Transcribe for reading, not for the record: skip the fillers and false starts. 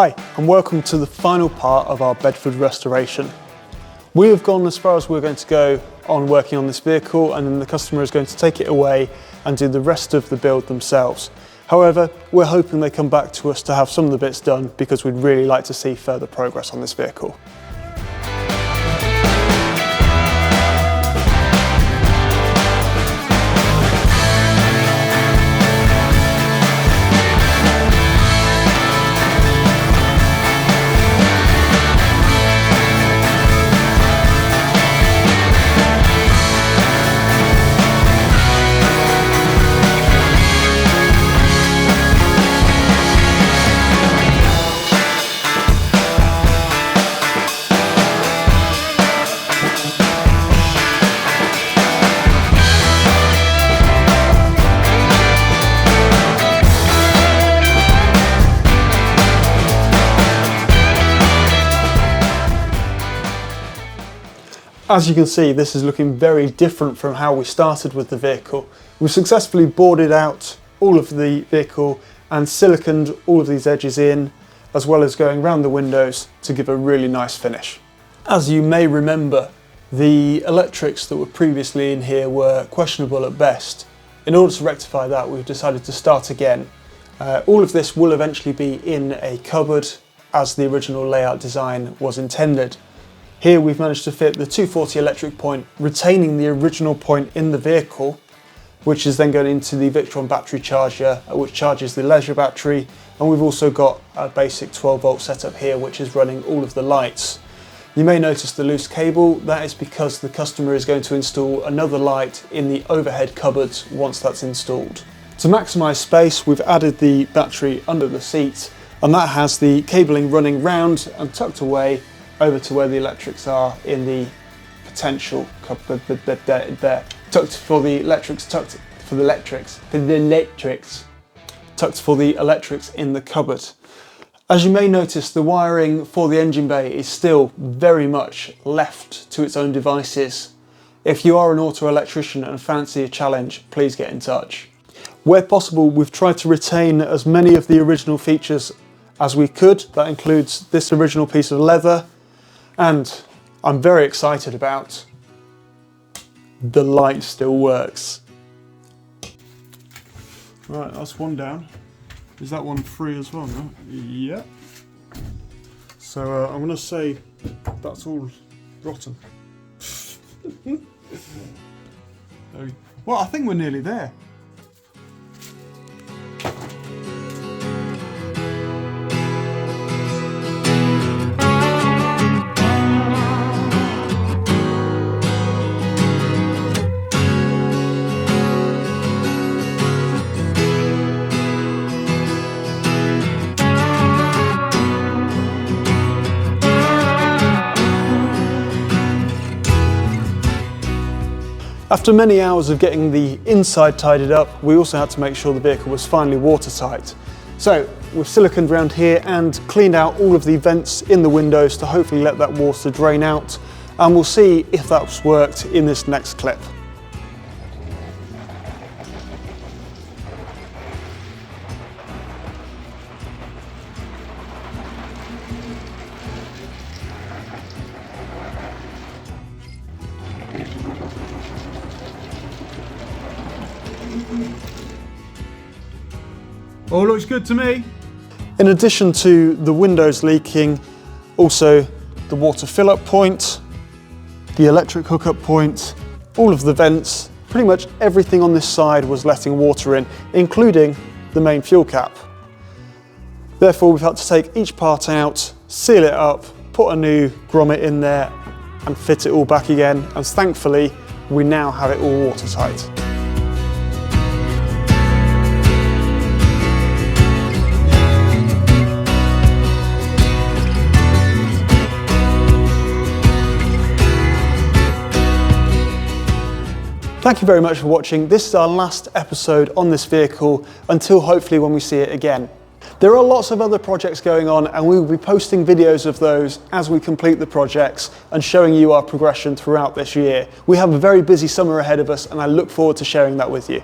Hi, and welcome to the final part of our Bedford restoration. We have gone as far as we're going to go on working on this vehicle, and then the customer is going to take it away and do the rest of the build themselves. However, we're hoping they come back to us to have some of the bits done because we'd really like to see further progress on this vehicle. As you can see, this is looking very different from how we started with the vehicle. We've successfully boarded out all of the vehicle and siliconed all of these edges in, as well as going around the windows to give a really nice finish. As you may remember, the electrics that were previously in here were questionable at best. In order to rectify that, we've decided to start again. All of this will eventually be in a cupboard as the original layout design was intended. Here we've managed to fit the 240 electric point, retaining the original point in the vehicle, which is then going into the Vtron battery charger, which charges the leisure battery. And we've also got a basic 12 volt setup here, which is running all of the lights. You may notice the loose cable. That is because the customer is going to install another light in the overhead cupboards once that's installed. To maximise space, we've added the battery under the seat, and that has the cabling running round and tucked away over to where the electrics are in the potential cupboard there. Tucked for the electrics in the cupboard. As you may notice, the wiring for the engine bay is still very much left to its own devices. If you are an auto electrician and fancy a challenge, please get in touch. Where possible, we've tried to retain as many of the original features as we could. That includes this original piece of leather, and I'm very excited about the light still works. Right, that's one down. Is that one free as well? No? Yeah. So I'm going to say that's all rotten. Well, I think we're nearly there. After many hours of getting the inside tidied up, we also had to make sure the vehicle was finally watertight. So we've siliconed around here and cleaned out all of the vents in the windows to hopefully let that water drain out, and we'll see if that's worked in this next clip. All looks good to me. In addition to the windows leaking, also the water fill-up point, the electric hookup point, all of the vents, pretty much everything on this side was letting water in, including the main fuel cap. Therefore, we've had to take each part out, seal it up, put a new grommet in there and fit it all back again. And thankfully, we now have it all watertight. Thank you very much for watching. This is our last episode on this vehicle until hopefully when we see it again. There are lots of other projects going on, and we will be posting videos of those as we complete the projects and showing you our progression throughout this year. We have a very busy summer ahead of us, and I look forward to sharing that with you.